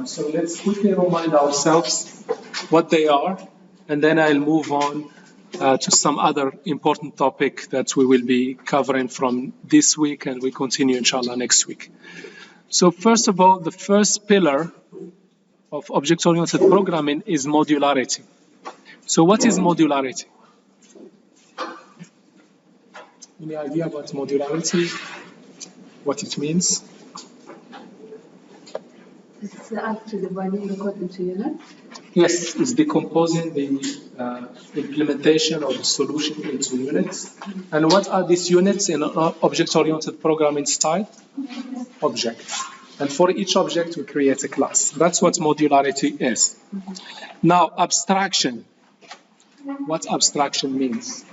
So let's quickly remind ourselves what they are, and then I'll move on to some other important topic that we will be covering from this week, and we continue, inshallah, next week. So first of all, the first pillar of object-oriented programming is modularity. So what is modularity? Any idea about modularity? What it means? It's actually dividing the code into units. Yes, it's decomposing the implementation of the solution into units. And what are these units in object-oriented programming style? Objects. And for each object, we create a class. That's what modularity is. Now, abstraction. What abstraction means?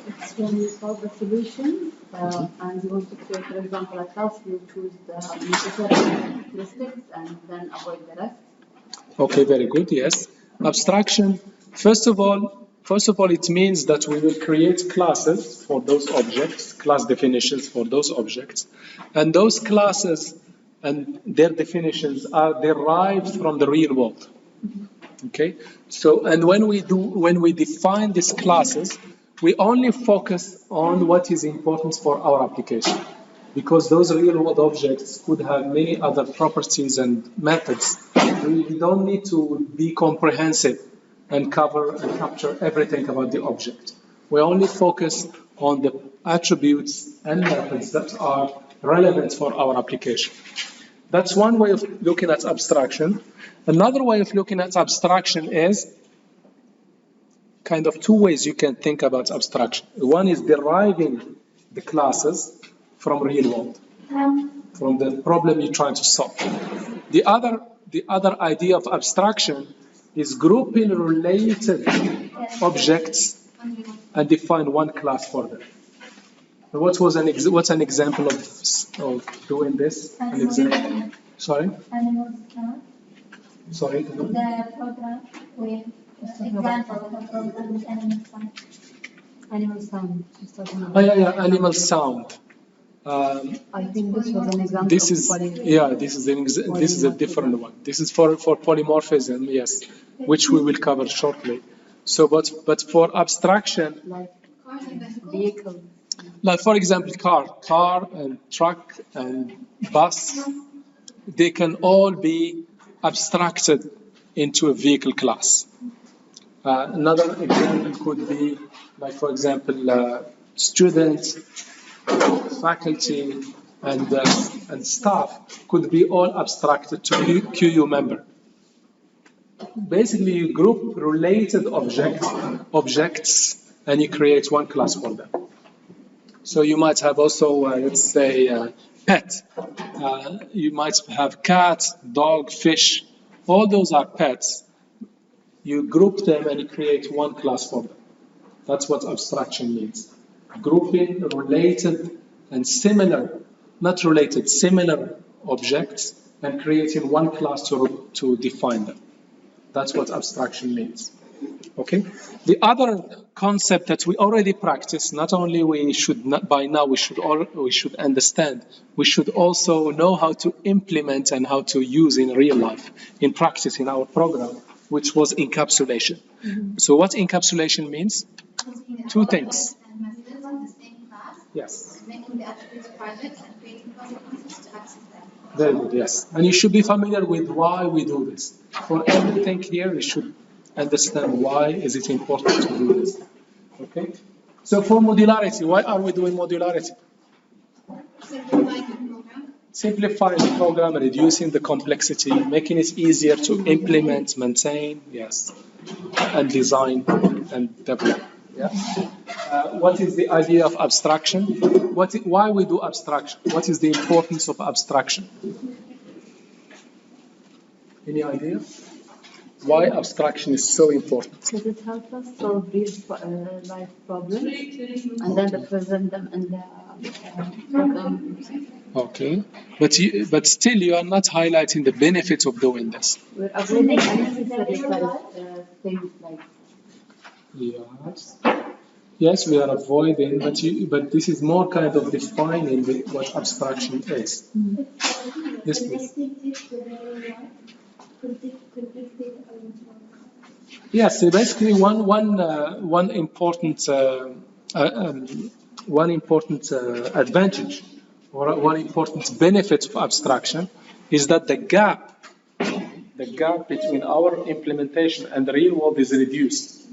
It's when you solve a solution and you want to create, for example, a class, you choose the necessary characteristics and then avoid the rest. Okay, very good, yes. Abstraction, first of all, it means that we will create classes for those objects, class definitions for those objects, and those classes and their definitions are derived from the real world. Okay, so and when we define these classes, we only focus on what is important for our application, because those real-world objects could have many other properties and methods. We don't need to be comprehensive and cover and capture everything about the object. We only focus on the attributes and methods that are relevant for our application. That's one way of looking at abstraction. Another way of looking at abstraction is kind of two ways you can think about abstraction. One is deriving the classes from real world, from the problem you're trying to solve. The other idea of abstraction is grouping related objects and define one class for them. What's an example of doing this? An example. Sorry? Sorry? The program with example of a program with animal sound. Animal sound. Oh, yeah, animal sound. I think this was an example. This is a different one. This is for polymorphism, yes, which we will cover shortly. So, but for abstraction, Like vehicle. like for example, car and truck and bus, they can all be abstracted into a vehicle class. Another example could be, like for example, students, faculty, and staff could be all abstracted to QU member. Basically, you group related objects, and you create one class for them. So you might have also, let's say, pet. You might have cat, dog, fish. All those are pets. You group them and you create one class for them. That's what abstraction means. Grouping related and similar, not related, similar objects and creating one class to define them. That's what abstraction means. Okay. The other concept that we already practice, not only we should not, by now we should understand, we should also know how to implement and how to use in real life, in practice in our program, which was encapsulation. Mm-hmm. So what encapsulation means? Two things. Yes. Making the attributes private and creating consequences to access them. Very good, yes. And you should be familiar with why we do this. For everything here, you should understand why is it important to do this. Okay? So for modularity, why are we doing modularity? Simplifying the program, reducing the complexity, making it easier to implement, maintain, yes, and design and develop. Yeah. What is the idea of abstraction? Why we do abstraction? What is the importance of abstraction? Any idea? Why abstraction is so important? Because it helps us solve real life problems and then present them in the program. Okay, but still you are not highlighting the benefits of doing this. We're avoiding unnecessary things like. Yes, we are avoiding, but this is more kind of defining what abstraction is. Yes, please. Yes, so basically one important advantage or one important benefit of abstraction is that the gap between our implementation and the real world is reduced.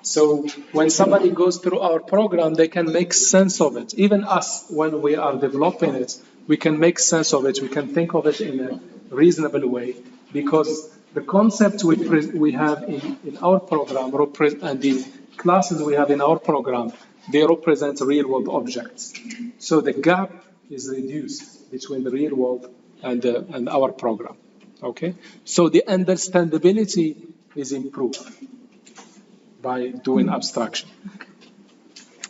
So when somebody goes through our program, they can make sense of it. Even us, when we are developing it, we can make sense of it. We can think of it in a reasonable way because the concept we have in our program and the classes we have in our program, they represent real-world objects. So the gap is reduced between the real world and our program. Okay? So the understandability is improved by doing abstraction.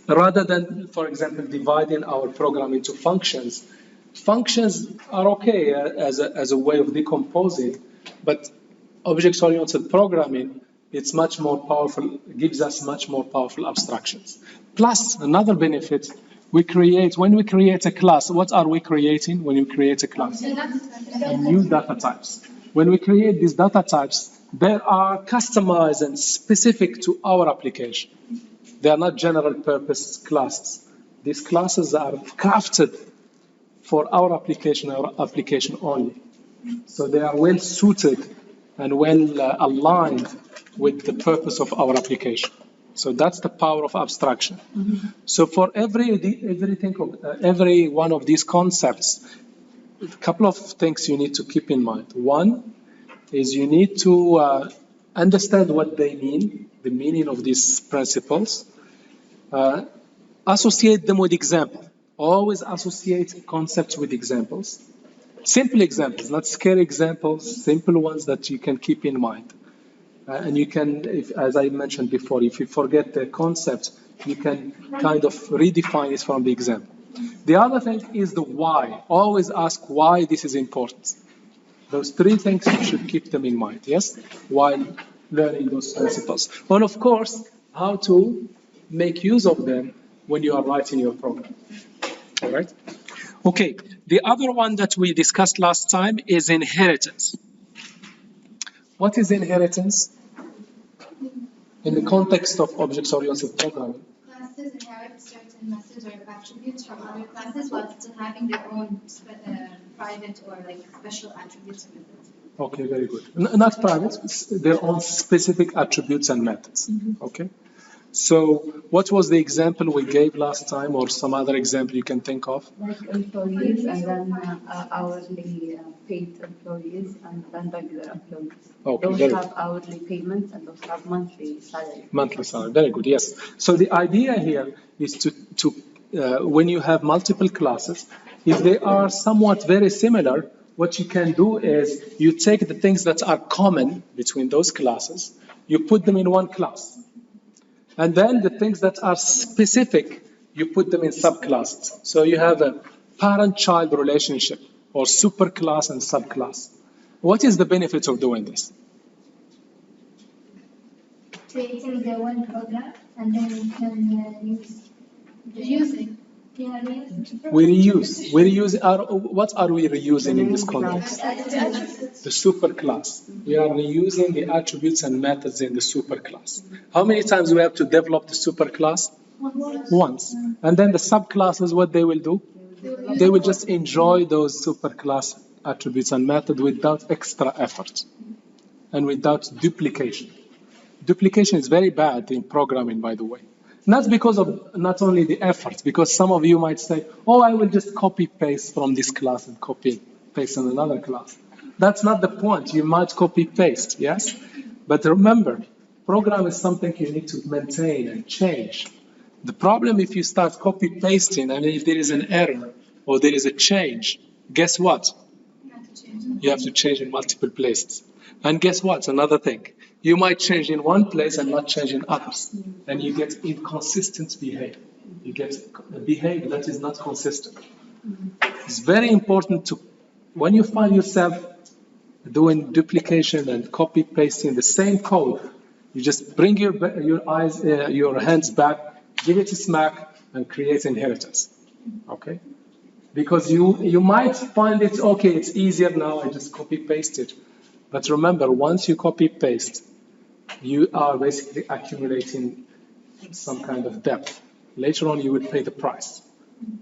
Rather than, for example, dividing our program into functions, functions are okay as a way of decomposing, but object-oriented programming, it's much more powerful, gives us much more powerful abstractions. Plus, another benefit, when we create a class, what are we creating when we create a class? New data types. When we create these data types, they are customized and specific to our application. They are not general purpose classes. These classes are crafted for our application only. So they are well suited and well aligned with the purpose of our application. So that's the power of abstraction. Mm-hmm. So for every one of these concepts, a couple of things you need to keep in mind. One is you need to understand what they mean, the meaning of these principles. Associate them with examples. Always associate concepts with examples. Simple examples, not scary examples, simple ones that you can keep in mind. And you can, as I mentioned before, if you forget the concept, you can kind of redefine it from the example. The other thing is the why. Always ask why this is important. Those three things, you should keep them in mind, yes, while learning those principles. And of course, how to make use of them when you are writing your program. All right? Okay, the other one that we discussed last time is inheritance. What is inheritance? In the context of object-oriented programming. Classes inherit certain methods or attributes from other classes while still having their own private or like special attributes and methods. Okay, very good. Not private, their own specific attributes and methods. Mm-hmm. Okay. So what was the example we gave last time, or some other example you can think of? Like employees and then hourly paid employees and then regular employees. Okay, those have hourly payments and those have monthly salary. Monthly salary, very good, yes. So the idea here is to when you have multiple classes, if they are somewhat very similar, what you can do is you take the things that are common between those classes, you put them in one class. And then the things that are specific, you put them in subclasses. So you have a parent-child relationship or superclass and subclass. What is the benefit of doing this? Creating the one program and then you can use reusing. Yeah, we reuse. What are we reusing in this context? The superclass. We are reusing the attributes and methods in the superclass. How many times do we have to develop the superclass? Once. And then the subclasses, what they will do? They will just enjoy those superclass attributes and methods without extra effort and without duplication. Duplication is very bad in programming, by the way. Not because of not only the effort, because some of you might say, oh, I will just copy-paste from this class and copy-paste in another class. That's not the point. You might copy-paste, yes? But remember, program is something you need to maintain and change. The problem if you start copy-pasting, and if there is an error or there is a change, guess what? You have to change in multiple places. And guess what? Another thing. You might change in one place and not change in others. And you get inconsistent behavior. You get a behavior that is not consistent. It's very important to, when you find yourself doing duplication and copy-pasting the same code, you just bring your hands back, give it a smack, and create inheritance. Okay? Because you might find it, okay, it's easier now, I just copy-paste it. But remember, once you copy-paste, you are basically accumulating some kind of debt. Later on, you will pay the price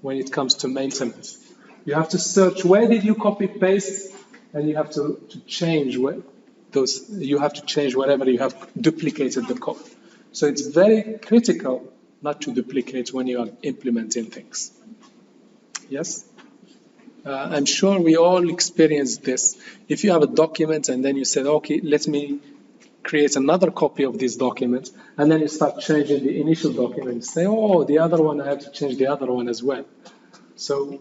when it comes to maintenance. You have to search where did you copy paste, and you have to change you have to change wherever you have duplicated the code. So it's very critical not to duplicate when you are implementing things. Yes? I'm sure we all experienced this. If you have a document and then you said, okay, let me create another copy of this document, and then you start changing the initial document and say, oh, the other one, I have to change the other one as well. So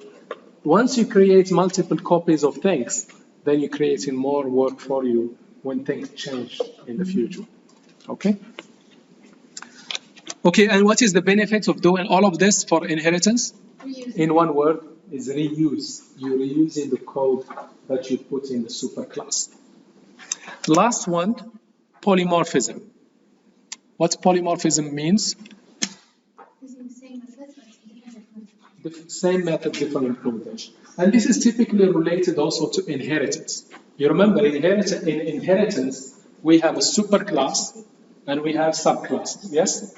once you create multiple copies of things, then you're creating more work for you when things change in the future. Okay? Okay, and what is the benefit of doing all of this for inheritance? In one word, is reuse. You're reusing the code that you put in the superclass. Last one, polymorphism. What polymorphism means? Using the same method, but The same method, different implementation. And this is typically related also to inheritance. You remember in inheritance, we have a superclass and we have subclasses, yes?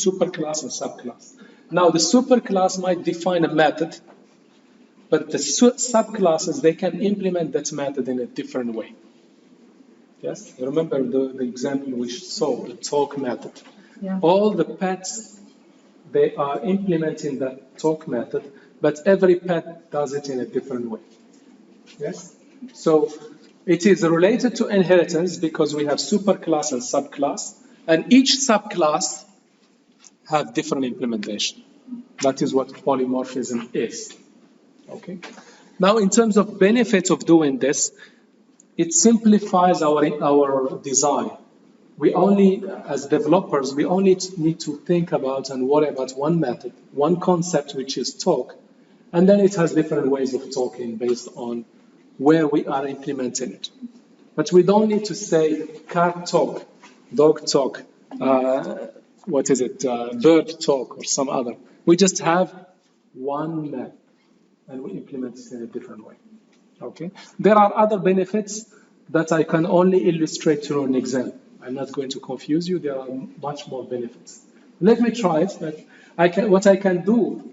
Superclass and subclass. Now the superclass might define a method, but the subclasses, they can implement that method in a different way. Yes, remember the example we saw, the talk method. Yeah. All the pets, they are implementing that talk method, but every pet does it in a different way. Yes? So it is related to inheritance because we have superclass and subclass, and each subclass have different implementation. That is what polymorphism is. Okay. Now, in terms of benefits of doing this, it simplifies our design. We only, as developers, we only need to think about and worry about one method, one concept, which is talk, and then it has different ways of talking based on where we are implementing it. But we don't need to say cat talk, dog talk, bird talk, or some other. We just have one method, and we implement it in a different way. Okay. There are other benefits that I can only illustrate through an example. I'm not going to confuse you. There are much more benefits. Let me try it. But what I can do,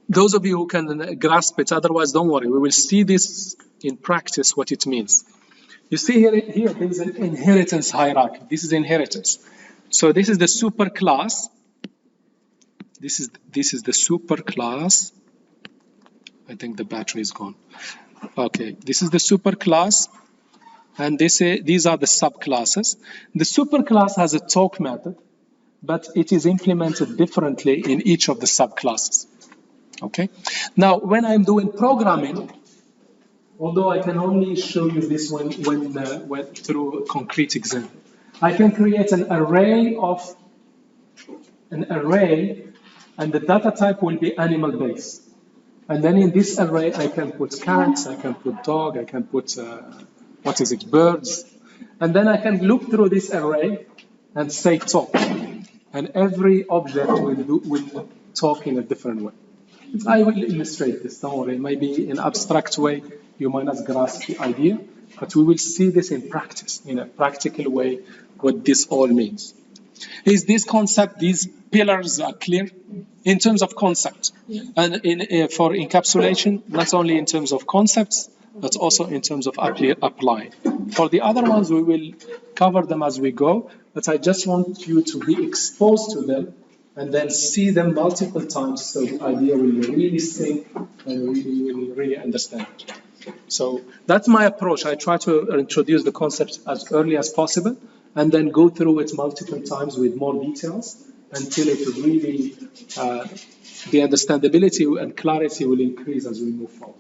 those of you who can grasp it, otherwise don't worry. We will see this in practice, what it means. You see here there is an inheritance hierarchy. This is inheritance. So this is the superclass. This is the superclass. I think the battery is gone. Okay, this is the superclass, and these are the subclasses. The superclass has a talk method, but it is implemented differently in each of the subclasses. Okay. Now, when I'm doing programming, although I can only show you this when through a concrete example, I can create an array, and the data type will be animal-based. And then in this array, I can put cats, I can put dog, I can put, birds. And then I can look through this array and say talk. And every object will talk in a different way. I will illustrate this, don't worry. Maybe in an abstract way, you might not grasp the idea, but we will see this in practice, in a practical way, what this all means. Is this concept, these pillars are clear? In terms of concept, and for encapsulation, not only in terms of concepts, but also in terms of applying. For the other ones, we will cover them as we go, but I just want you to be exposed to them and then see them multiple times so the idea will really sink and you will really understand it. So that's my approach. I try to introduce the concept as early as possible and then go through it multiple times with more details until it really, the understandability and clarity will increase as we move forward.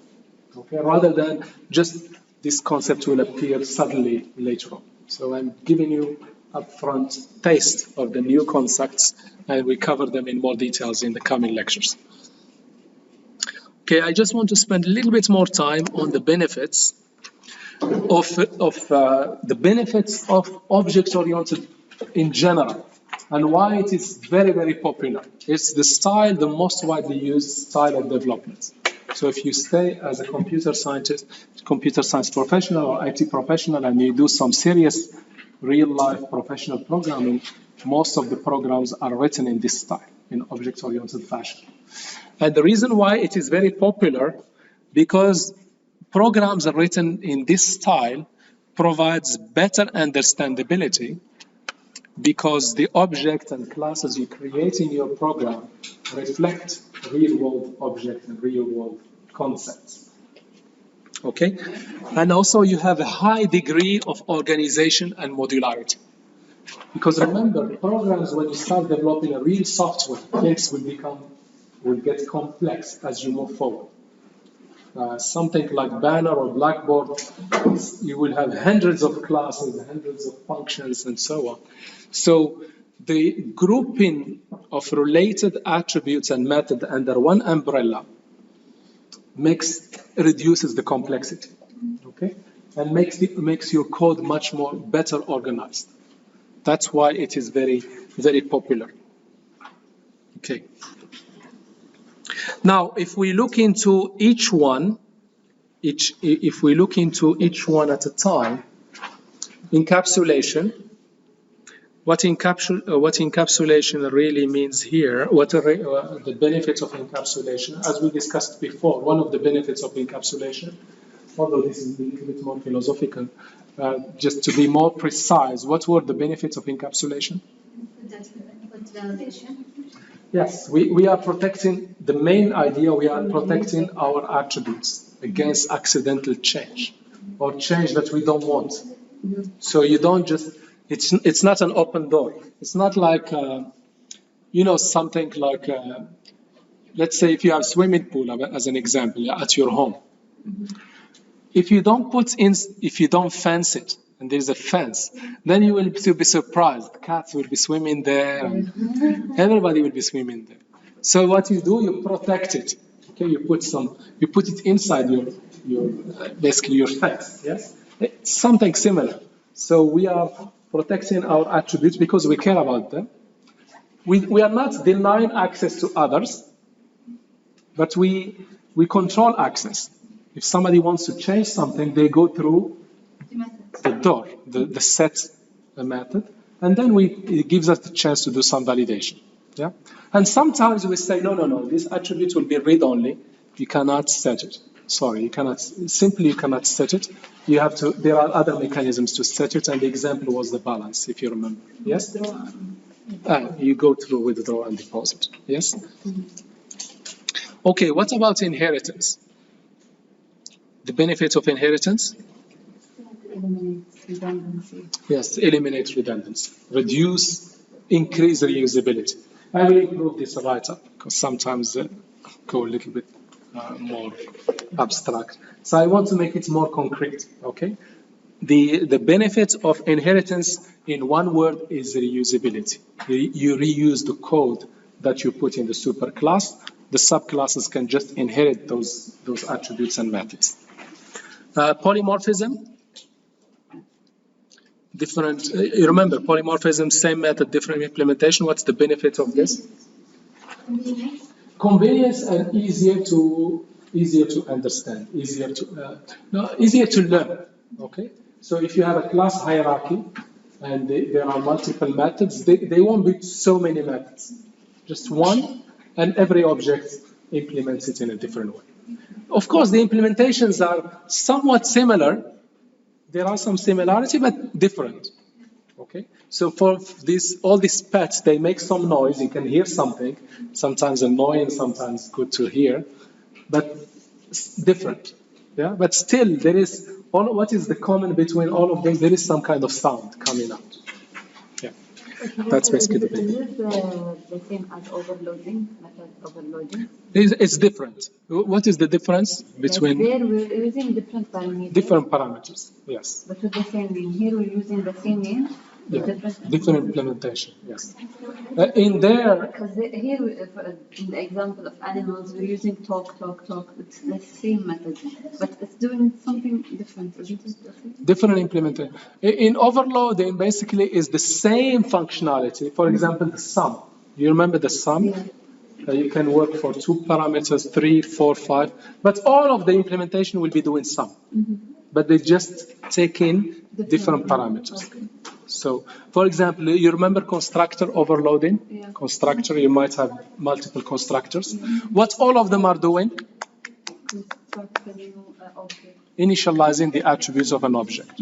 Okay, rather than just this concept will appear suddenly later on. So I'm giving you upfront taste of the new concepts, and we cover them in more details in the coming lectures. Okay, I just want to spend a little bit more time on the benefits of object-oriented in general, and why it is very, very popular. It's the most widely used style of development. So if you stay as a computer scientist, computer science professional or IT professional, and you do some serious real-life professional programming, most of the programs are written in this style, in object-oriented fashion. And the reason why it is very popular, because programs are written in this style provides better understandability, because the object and classes you create in your program reflect real-world objects and real-world concepts. Okay? And also you have a high degree of organization and modularity. Because remember, programs, when you start developing a real software, things will get complex as you move forward. Something like Banner or Blackboard, you will have hundreds of classes, hundreds of functions, and so on. So the grouping of related attributes and methods under one umbrella reduces the complexity, okay, and makes your code much more better organized. That's why it is very, very popular. Okay. Now, if we look into each one at a time, encapsulation. What encapsulation really means here? What are the benefits of encapsulation? As we discussed before, one of the benefits of encapsulation, although this is a little bit more philosophical, just to be more precise, what were the benefits of encapsulation? Validation. Yes, we are protecting, the main idea, we are protecting our attributes against accidental change or change that we don't want. So you don't just, it's not an open door. It's not like, something like, let's say if you have a swimming pool as an example at your home. If you don't fence it, and there's a fence, then you will be surprised. Cats will be swimming there, and everybody will be swimming there. So what you do, you protect it. Okay, you put it inside basically your fence. Yes, it's something similar. So we are protecting our attributes because we care about them. We are not denying access to others, but we control access. If somebody wants to change something, they go through the door, the set method, and then it gives us the chance to do some validation. Yeah, and sometimes we say, no, this attribute will be read-only. You cannot set it. Sorry, you cannot set it. You have to. There are other mechanisms to set it, and the example was the balance, if you remember. Yes. You go through withdraw and deposit. Yes. Okay. What about inheritance? The benefits of inheritance? Eliminates redundancy. Yes, eliminate redundancy. Increase reusability. I will improve this write-up because sometimes go a little bit more abstract. So I want to make it more concrete, okay? The benefits of inheritance in one word is reusability. You reuse the code that you put in the superclass. The subclasses can just inherit those attributes and methods. Polymorphism. Different. You remember polymorphism, same method, different implementation. What's the benefit of this? Convenience and easier to understand, easier to learn. Okay. So if you have a class hierarchy and there are multiple methods, they won't be so many methods. Just one, and every object implements it in a different way. Of course, the implementations are somewhat similar. There are some similarity, but different. Okay. So for all these pets, they make some noise. You can hear something, sometimes annoying, sometimes good to hear, but it's different. Yeah. But still, there is what is the common between all of them? There is some kind of sound coming out. Yeah. That's basically the thing. Is this the same as overloading, method overloading? It's different. What is the difference between? Like there we're using different parameters. Different parameters, yes. But with the same name. Here we're using the same name. Yeah. Different implementation, yes. In there. Because here, in the example of animals, we're using talk. It's the same method, but it's doing something different, isn't it? Different implementation. In overloading, basically, is the same functionality. For example, the sum. You remember the sum? Yeah. You can work for 2 parameters, 3, 4, 5, but all of the implementation will be doing sum. But they just take in different parameters. Okay. So, for example, you remember constructor overloading? Yeah. Constructor, you might have multiple constructors. What all of them are doing? Construct a new object. Initializing the attributes of an object.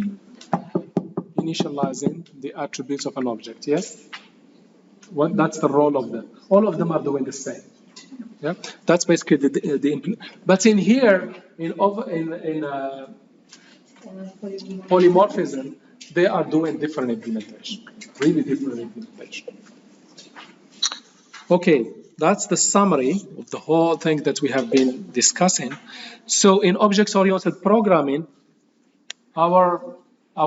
Initializing the attributes of an object, yes? That's the role of them. All of them are doing the same. Yeah, that's basically the but in here, in polymorphism, they are doing different implementation, really different implementation. Okay, that's the summary of the whole thing that we have been discussing. So in object-oriented programming, our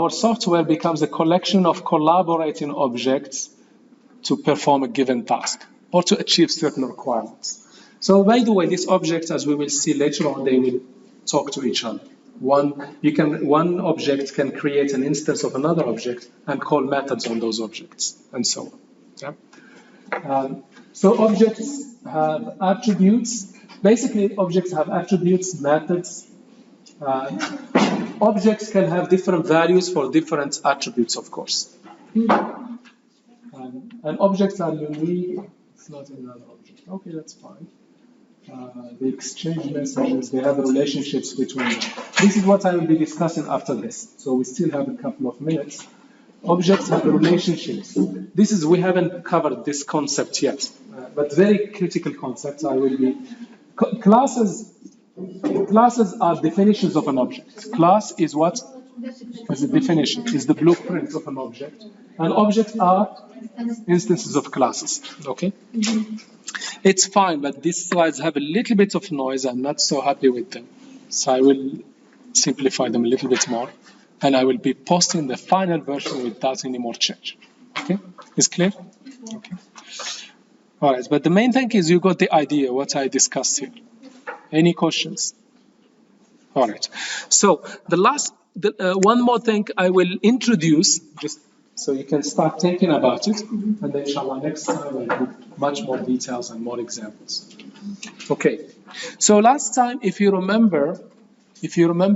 software becomes a collection of collaborating objects to perform a given task or to achieve certain requirements. So by the way, these objects, as we will see later on, they will talk to each other. One object can create an instance of another object and call methods on those objects, and so on. Yeah? So objects have attributes. Basically, objects have attributes, methods. Objects can have different values for different attributes, of course. And objects are unique. It's not another object. Okay, that's fine. They exchange messages. They have relationships between them. This is what I will be discussing after this. So we still have a couple of minutes. Objects have relationships. We haven't covered this concept yet, but very critical concepts. I will be classes. Classes are definitions of an object. Class is what? Is a definition. Is the blueprint of an object. And objects are instances of classes. Okay. It's fine, but these slides have a little bit of noise. I'm not so happy with them. So I will simplify them a little bit more. And I will be posting the final version without any more change. Okay? Is clear? Okay. All right, but the main thing is you got the idea what I discussed here. Any questions? All right. So one more thing I will introduce, just so you can start thinking about it, and then inshallah next time I'll give much more details and more examples. Okay. So last time, if you remember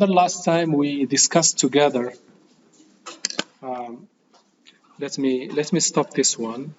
last time we discussed together. Let me stop this one.